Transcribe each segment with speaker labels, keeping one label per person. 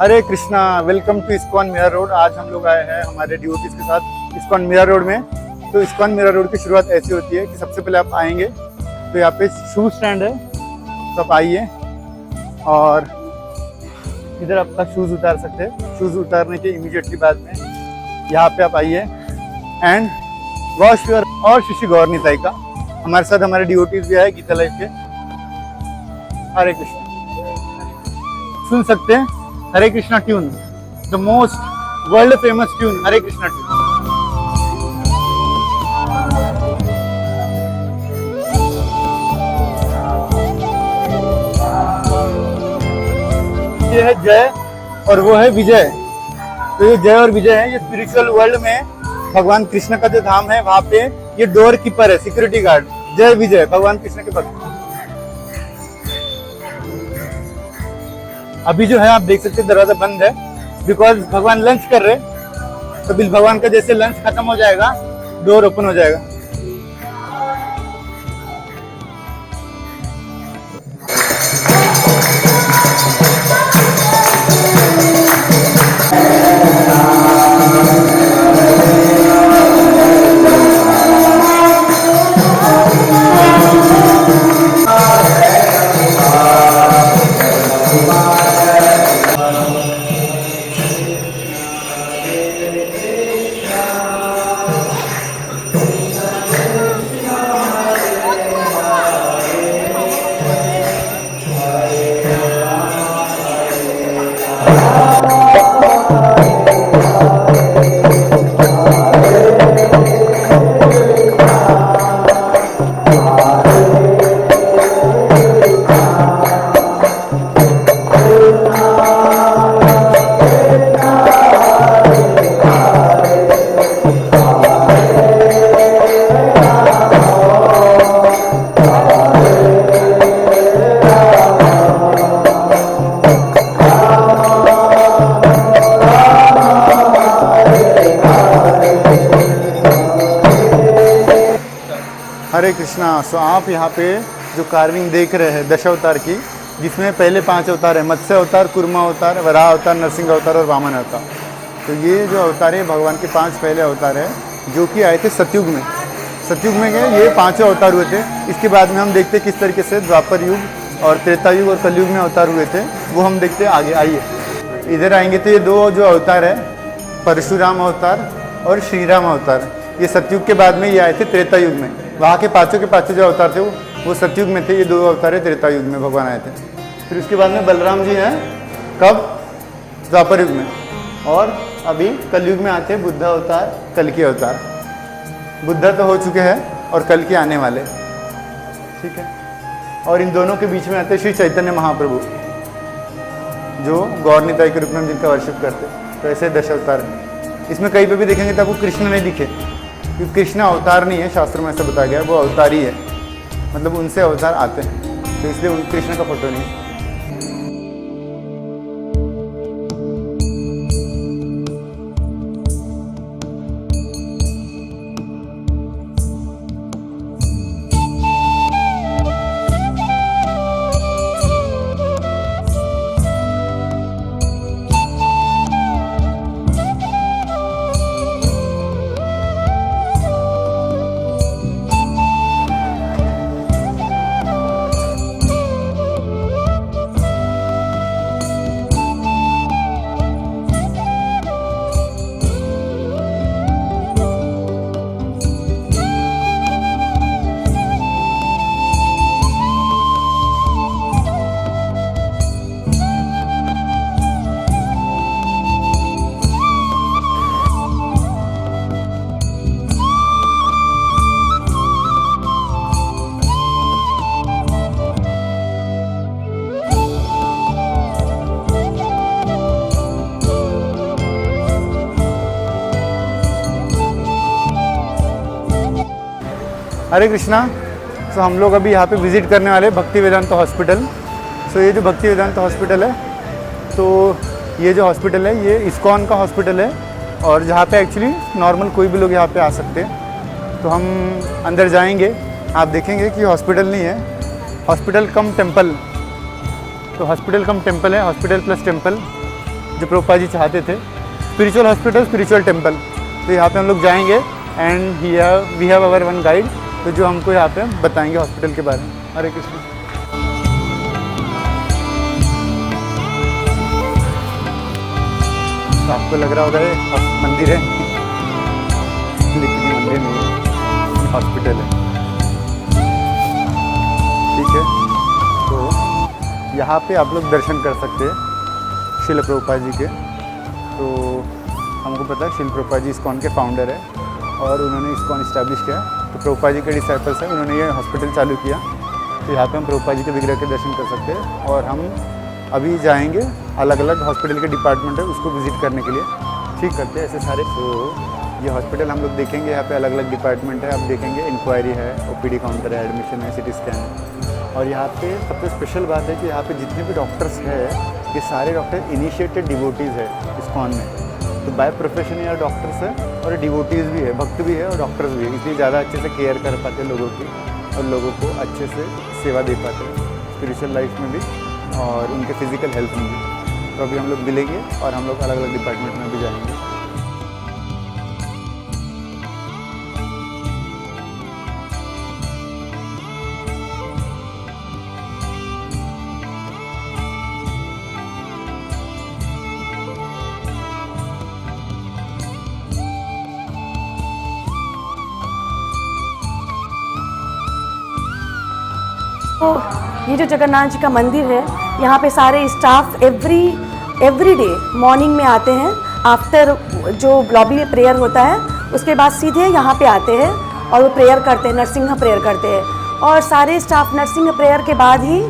Speaker 1: Hare Krishna, welcome to ISKCON Mira Road. आज हम लोग आए हैं हमारे डिवोटीज के साथ इस्कॉन मीरा रोड में। तो इस्कॉन मीरा रोड की शुरुआत ऐसी होती है कि सबसे पहले आप आएंगे तो यहाँ पे शू स्टैंड है, तो आप आइए और इधर आपका शूज़ उतार सकते हैं। शूज़ उतारने के इमीडिएटली बाद में यहाँ पे आप आइए एंड वॉश योर और श्री गौर निताई का। हमारे साथ हमारे डिवोटीज भी आए गीता लाइफ के। हरे कृष्णा सुन सकते हैं Hare Krishna tune, the most world famous tune Hare Krishna tune. ये है जय और वो है विजय। तो ये जय और विजय है, ये स्पिरिचुअल वर्ल्ड में भगवान कृष्ण का जो धाम है वहां पे ये डोर कीपर है, सिक्योरिटी गार्ड। जय विजय भगवान कृष्ण के भक्त। अभी जो है आप देख सकते हैं दरवाजा बंद है, बिकॉज भगवान लंच कर रहे। तो बिल भगवान का जैसे लंच खत्म हो जाएगा डोर ओपन हो जाएगा। हरे कृष्णा। सो आप यहाँ पे जो कार्विंग देख रहे हैं 10 अवतार की, जिसमें पहले 5 अवतार है, मत्स्य अवतार, कुर्मा अवतार, वराह अवतार, नरसिंह अवतार और वामन अवतार। तो ये जो अवतार है भगवान के 5 पहले अवतार है जो कि आए थे सतयुग में। सतयुग में गए ये 5 अवतार हुए थे। इसके बाद में हम देखते हैं किस तरीके से द्वापर युग और त्रेता युग और कलयुग में अवतार हुए थे, वो हम देखते हैं आगे। आइए इधर आएंगे तो ये 2 जो अवतार है, परशुराम अवतार और श्री राम अवतार, ये सतयुग के बाद में ये आए थे त्रेता युग में। वहाँ के पाँचों के पाँचों जो अवतार थे वो सतयुग में थे। ये 2 अवतार है त्रेता युग में भगवान आए थे। फिर उसके बाद में बलराम जी हैं कब? द्वापर युग में। और अभी कलयुग में आते हैं बुद्ध अवतार, कल के अवतार। बुद्ध तो हो चुके हैं और कल के आने वाले, ठीक है। और इन दोनों के बीच में आते हैं श्री चैतन्य महाप्रभु, जो गौर निताई के रूप में जिनका वर्शिप करते। तो ऐसे 10 अवतार हैं। इसमें कहीं पे भी देखेंगे तो आपको कृष्ण नहीं दिखे, क्योंकि कृष्ण अवतार नहीं है, शास्त्र में ऐसा बताया गया है, वो अवतार ही है, मतलब उनसे अवतार आते हैं, तो इसलिए उन कृष्ण का फोटो नहीं है। हरे कृष्णा। सो हम लोग अभी यहाँ पे विज़िट करने वाले भक्ति वेदांत हॉस्पिटल। सो ये जो भक्ति वेदांत हॉस्पिटल है, तो ये जो हॉस्पिटल है ये इस्कॉन का हॉस्पिटल है, और जहाँ पे एक्चुअली नॉर्मल कोई भी लोग यहाँ पे आ सकते हैं। तो हम अंदर जाएंगे, आप देखेंगे कि हॉस्पिटल नहीं है, हॉस्पिटल कम टेम्पल। तो हॉस्पिटल कम टेम्पल है, हॉस्पिटल प्लस टेम्पल। जो प्रभुपाद जी चाहते थे, स्पिरिचुअल हॉस्पिटल, स्पिरिचुअल टेम्पल। तो यहाँ पे हम लोग जाएंगे and we have our one guide, तो जो हमको यहाँ पे बताएंगे हॉस्पिटल के बारे में। हरे कृष्ण। तो आपको लग रहा होगा ये मंदिर है, लेकिन ये मंदिर नहीं है, हॉस्पिटल है। ठीक है, तो यहाँ पे आप लोग दर्शन कर सकते हैं शिल प्रभुपाद जी के। तो हमको पता है शिल प्रभुपाद जी इस्कॉन के फाउंडर है और उन्होंने इस्कॉन इस्टेब्लिश किया। तो प्रभुपाद जी के डिसाइपल्स हैं, उन्होंने ये हॉस्पिटल चालू किया। तो यहाँ पे हम प्रभुपाद जी के विग्रह के दर्शन कर सकते हैं। और हम अभी जाएंगे अलग अलग हॉस्पिटल के डिपार्टमेंट है उसको विज़िट करने के लिए। ठीक करते हैं ऐसे सारे। तो ये हॉस्पिटल हम लोग देखेंगे, यहाँ पे अलग अलग डिपार्टमेंट है। आप देखेंगे इंक्वायरी है, OPD काउंटर है, एडमिशन है, CT स्कैन है। और यहाँ पे सबसे स्पेशल बात है कि यहाँ पे जितने भी डॉक्टर्स हैं ये सारे डॉक्टर इनिशिएटेड डिवोटीज़ है इस्कॉन में। तो बाय प्रोफेशन यार डॉक्टर्स है और डिवोटीज़ भी है, भक्त भी है और डॉक्टर्स भी है, इसलिए ज़्यादा अच्छे से केयर कर पाते हैं लोगों की और लोगों को अच्छे से सेवा दे पाते हैं स्पिरिचुअल लाइफ में भी और उनके फिजिकल हेल्थ में भी। तो अभी हम लोग मिलेंगे और हम लोग अलग अलग डिपार्टमेंट में भी जाएंगे।
Speaker 2: तो ये जो जगन्नाथ जी का मंदिर है, यहाँ पे सारे स्टाफ एवरी डे मॉर्निंग में आते हैं। आफ्टर जो लॉबी में प्रेयर होता है उसके बाद सीधे यहाँ पे आते हैं और वो प्रेयर करते हैं, नरसिंह प्रेयर करते हैं। और सारे स्टाफ नरसिंह प्रेयर के बाद ही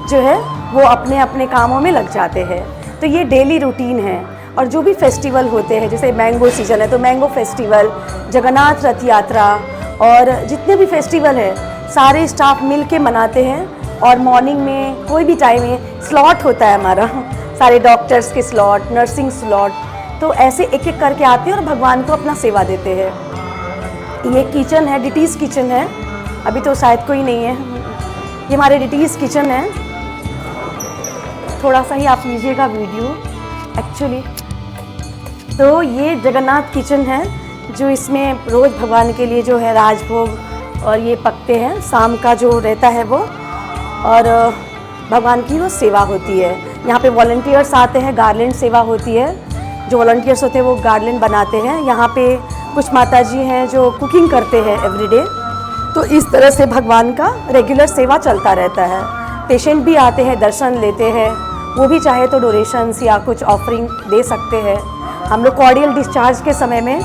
Speaker 2: जो है वो अपने अपने कामों में लग जाते हैं। तो ये डेली रूटीन है। और जो भी फेस्टिवल होते हैं, जैसे मैंगो सीजन है तो मैंगो फेस्टिवल, जगन्नाथ रथ यात्रा और जितने भी फेस्टिवल है सारे स्टाफ मिल के मनाते हैं। और मॉर्निंग में कोई भी टाइम है स्लॉट होता है हमारा, सारे डॉक्टर्स के स्लॉट, नर्सिंग स्लॉट, तो ऐसे एक एक करके आते हैं और भगवान को अपना सेवा देते हैं। ये किचन है, डिटीज़ किचन है, अभी तो शायद कोई नहीं है। ये हमारे डिटीज़ किचन है। थोड़ा सा ही आप लीजिएगा वीडियो एक्चुअली। तो ये जगन्नाथ किचन है जो इसमें रोज़ भगवान के लिए जो है राजभोग और ये पकते हैं, शाम का जो रहता है वो, और भगवान की वो सेवा होती है। यहाँ पे वॉलंटियर्स आते हैं, गार्लेंड सेवा होती है। जो वॉलंटियर्स होते हैं वो गार्लेंड बनाते हैं। यहाँ पे कुछ माताजी हैं जो कुकिंग करते हैं एवरीडे। तो इस तरह से भगवान का रेगुलर सेवा चलता रहता है। पेशेंट भी आते हैं, दर्शन लेते हैं, वो भी चाहे तो डोनेशंस या कुछ ऑफरिंग दे सकते हैं। हम लोग कॉर्डियल डिस्चार्ज के समय में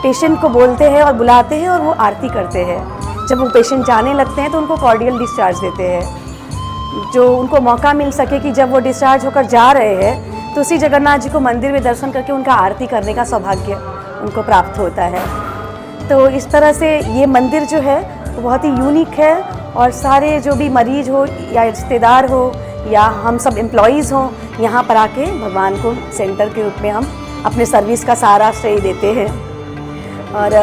Speaker 2: पेशेंट को बोलते हैं और बुलाते हैं और वो आरती करते हैं। जब वो पेशेंट जाने लगते हैं तो उनको कॉर्डियल डिस्चार्ज देते हैं, जो उनको मौका मिल सके कि जब वो डिस्चार्ज होकर जा रहे हैं तो उसी जगन्नाथ जी को मंदिर में दर्शन करके उनका आरती करने का सौभाग्य उनको प्राप्त होता है। तो इस तरह से ये मंदिर जो है वो बहुत ही यूनिक है। और सारे जो भी मरीज हो या रिश्तेदार हो या हम सब एम्प्लॉयज़ हों, यहाँ पर आके भगवान को सेंटर के रूप में हम अपने सर्विस का सारा श्रेय देते हैं। और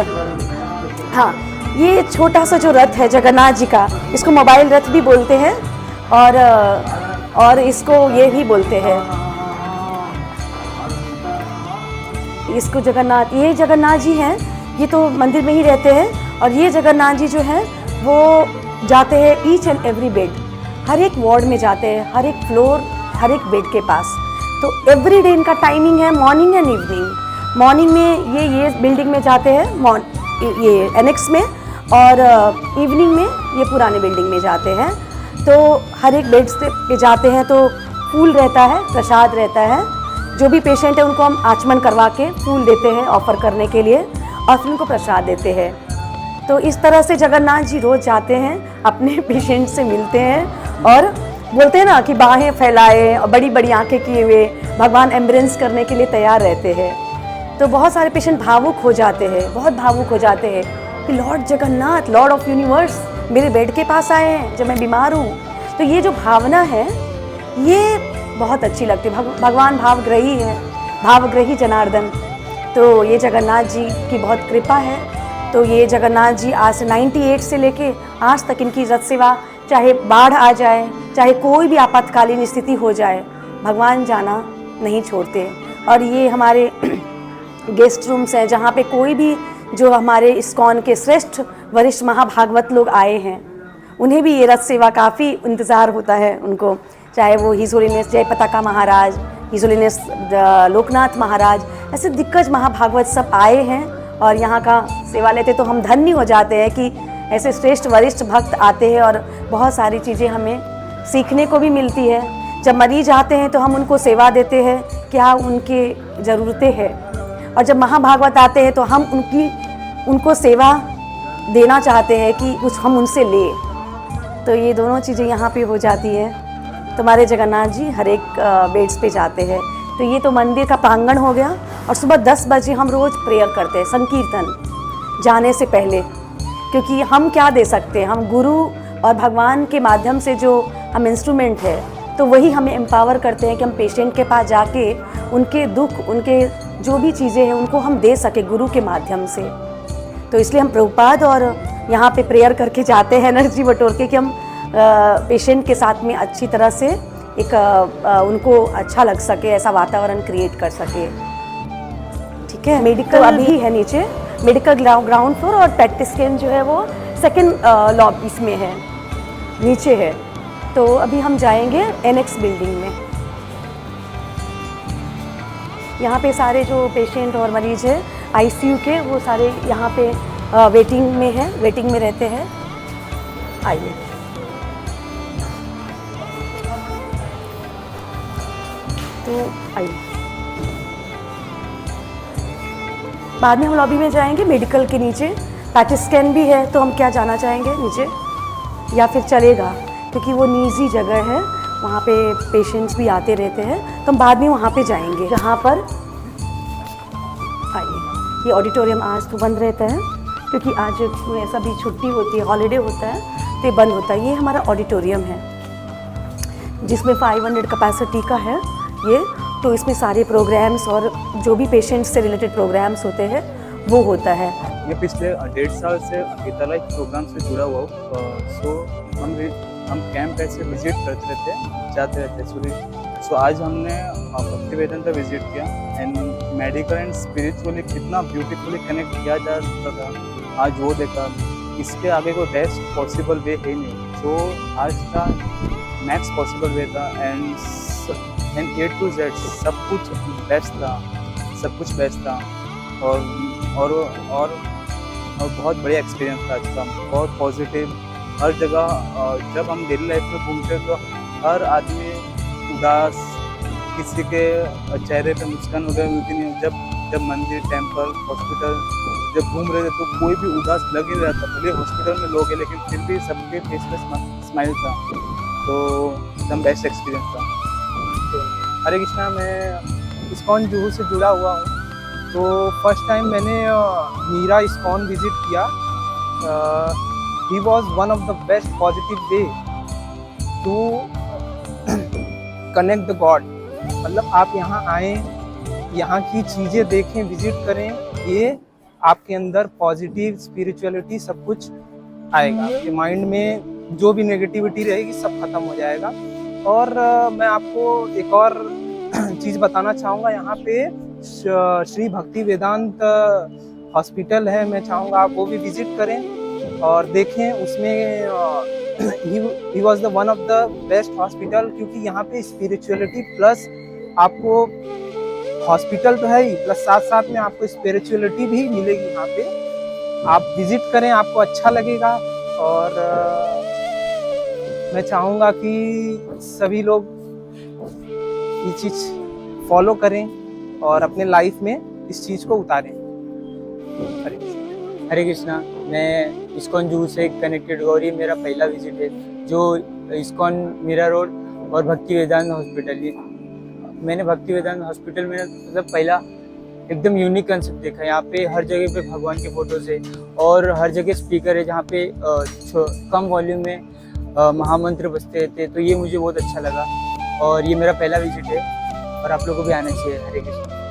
Speaker 2: हाँ, ये छोटा सा जो रथ है जगन्नाथ जी का, इसको मोबाइल रथ भी बोलते हैं और इसको ये भी बोलते हैं, इसको जगन्नाथ, ये जगन्नाथ जी हैं, ये तो मंदिर में ही रहते हैं। और ये जगन्नाथ जी जो हैं वो जाते हैं ईच एंड एवरी बेड, हर एक वार्ड में जाते हैं, हर एक फ्लोर, हर एक बेड के पास। तो एवरी डे इनका टाइमिंग है मॉर्निंग एंड इवनिंग। मॉर्निंग में ये बिल्डिंग में जाते हैं, ये एनेक्स में, और इवनिंग में ये पुराने बिल्डिंग में जाते हैं। तो हर एक बेड पे जाते हैं तो फूल रहता है, प्रसाद रहता है। जो भी पेशेंट है उनको हम आचमन करवा के फूल देते हैं ऑफ़र करने के लिए, और फिर उनको प्रसाद देते हैं। तो इस तरह से जगन्नाथ जी रोज़ जाते हैं, अपने पेशेंट से मिलते हैं और बोलते हैं ना कि बाहें फैलाए और बड़ी बड़ी आंखें किए हुए भगवान एम्ब्रेंस करने के लिए तैयार रहते हैं। तो बहुत सारे पेशेंट भावुक हो जाते हैं, बहुत भावुक हो जाते हैं कि Lord Jagannath, Lord of universe मेरे बेड के पास आए हैं जब मैं बीमार हूँ। तो ये जो भावना है ये बहुत अच्छी लगती है। भगवान भावग्रही है, भावग्रही जनार्दन। तो ये जगन्नाथ जी की बहुत कृपा है। तो ये जगन्नाथ जी आज से 98 से लेके आज तक इनकी रथ सेवा, चाहे बाढ़ आ जाए, चाहे कोई भी आपातकालीन स्थिति हो जाए, भगवान जाना नहीं छोड़ते। और ये हमारे गेस्ट रूम्स हैं जहाँ पे कोई भी जो हमारे इस्कॉन के श्रेष्ठ वरिष्ठ महाभागवत लोग आए हैं उन्हें भी ये रथ सेवा काफ़ी इंतज़ार होता है उनको, चाहे वो हिज होलीनेस जय पताका महाराज, हिज होलीनेस लोकनाथ महाराज, ऐसे दिग्गज महाभागवत सब आए हैं और यहाँ का सेवा लेते। तो हम धन्य हो जाते हैं कि ऐसे श्रेष्ठ वरिष्ठ भक्त आते हैं और बहुत सारी चीज़ें हमें सीखने को भी मिलती है। जब मरीज आते हैं तो हम उनको सेवा देते हैं, क्या उनके ज़रूरतें हैं, और जब महाभागवत आते हैं तो हम उनको सेवा देना चाहते हैं कि कुछ हम उनसे लें। तो ये दोनों चीज़ें यहाँ पे हो जाती हैं। तो हमारे जगन्नाथ जी हर एक बेड्स पे जाते हैं। तो ये तो मंदिर का प्रांगण हो गया। और सुबह 10 बजे हम रोज़ प्रेयर करते हैं, संकीर्तन जाने से पहले, क्योंकि हम क्या दे सकते हैं, हम गुरु और भगवान के माध्यम से जो हम इंस्ट्रूमेंट है तो वही हमें एम्पावर करते हैं कि हम पेशेंट के पास जाके उनके दुख, उनके जो भी चीज़ें हैं उनको हम दे सके गुरु के माध्यम से। तो इसलिए हम प्रभुपाद और यहाँ पे प्रेयर करके जाते हैं एनर्जी बटोर के कि हम पेशेंट के साथ में अच्छी तरह से एक उनको अच्छा लग सके, ऐसा वातावरण क्रिएट कर सके। ठीक है। मेडिकल तो अभी है नीचे, मेडिकल ग्राउंड फ्लोर, और पेट स्कैन जो है वो सेकेंड लॉबी इसमें है, नीचे है। तो अभी हम जाएंगे एनेक्स बिल्डिंग में। यहाँ पे सारे जो पेशेंट और मरीज है आईसीयू के, वो सारे यहाँ पे वेटिंग में है, वेटिंग में रहते हैं। आइए। तो आइए, बाद में हम लॉबी में जाएंगे। मेडिकल के नीचे पैट स्कैन भी है, तो हम क्या जाना चाहेंगे नीचे, या फिर चलेगा, क्योंकि वो निजी जगह है, वहाँ पे पेशेंट्स भी आते रहते हैं, तो हम बाद में वहाँ पे जाएंगे। जहाँ पर आइए, ये ऑडिटोरियम आज तो बंद रहता है क्योंकि आज ऐसा भी छुट्टी होती है, हॉलीडे होता है, तो ये बंद होता है। ये हमारा ऑडिटोरियम है जिसमें 500 कैपेसिटी का है ये। तो इसमें सारे प्रोग्राम्स और जो भी पेशेंट्स से रिलेटेड प्रोग्राम्स होते हैं वो होता है।
Speaker 3: ये पिछले 1.5 साल से अकेतला प्रोग्राम से जुड़ा हुआ हूँ। सो हम कैंप ऐसे विजिट करते रहते हैं, जाते रहते हैं। सो आज हमने भक्ति वेदांता विजिट किया एंड मेडिकल एंड स्पिरिचुअली कितना ब्यूटीफुली कनेक्ट किया जा सकता था, आज वो देखा। इसके आगे कोई बेस्ट पॉसिबल वे है नहीं, जो आज का मैक्स पॉसिबल वे था। एंड A to Z सब कुछ बेस्ट था, सब कुछ बेस्ट था। और बहुत बढ़िया एक्सपीरियंस था आज का, बहुत पॉजिटिव। हर जगह जब हम डेली लाइफ में घूमते तो हर आदमी उदास, किसी के चेहरे पे मुस्कान वगैरह मिलती नहीं। जब मंदिर, टेम्पल, हॉस्पिटल जब घूम रहे थे तो कोई भी उदास लग ही नहीं रहा था। भले हॉस्पिटल में लोग हैं लेकिन फिर भी सबके फेस पे स्माइल था। तो एकदम बेस्ट एक्सपीरियंस था।
Speaker 4: हरे कृष्णा, मैं इस्कॉन जुहू से जुड़ा हुआ हूँ। तो फर्स्ट टाइम मैंने मीरा इस्कॉन विजिट किया। He was one of the best positive way to connect the god. मतलब आप यहाँ आएँ, यहाँ की चीज़ें देखें, विजिट करें, ये आपके अंदर पॉजिटिव स्पिरिचुअलिटी सब कुछ आएगा। आपके माइंड में जो भी नेगेटिविटी रहेगी सब खत्म हो जाएगा। और मैं आपको एक और चीज़ बताना चाहूँगा। यहाँ पे श्री भक्ति वेदांत हॉस्पिटल है, मैं चाहूँगा आप वो भी विजिट करें और देखें। उसमें he was the one of the best hospital, क्योंकि यहाँ पे स्पिरिचुअलिटी प्लस आपको हॉस्पिटल तो है ही, प्लस साथ साथ में आपको स्पिरिचुअलिटी भी मिलेगी। यहाँ पे आप विजिट करें, आपको अच्छा लगेगा। और मैं चाहूँगा कि सभी लोग ये चीज़ फॉलो करें और अपने लाइफ में इस चीज़ को उतारें।
Speaker 5: हरे कृष्णा, मैं इस्कॉन जूहू से कनेक्टेड और ये मेरा पहला विजिट है, जो इस्कॉन मीरा रोड और भक्ति वेदांत हॉस्पिटल। ये मैंने भक्ति वेदांत हॉस्पिटल में मतलब पहला एकदम यूनिक कंसेप्ट देखा। यहाँ पे हर जगह पे भगवान के फोटोज है और हर जगह स्पीकर है जहाँ पे कम वॉल्यूम में महामंत्र बजते रहते। तो ये मुझे बहुत अच्छा लगा और ये मेरा पहला विजिट है और आप लोगों को भी आना चाहिए। हरे कृष्ण।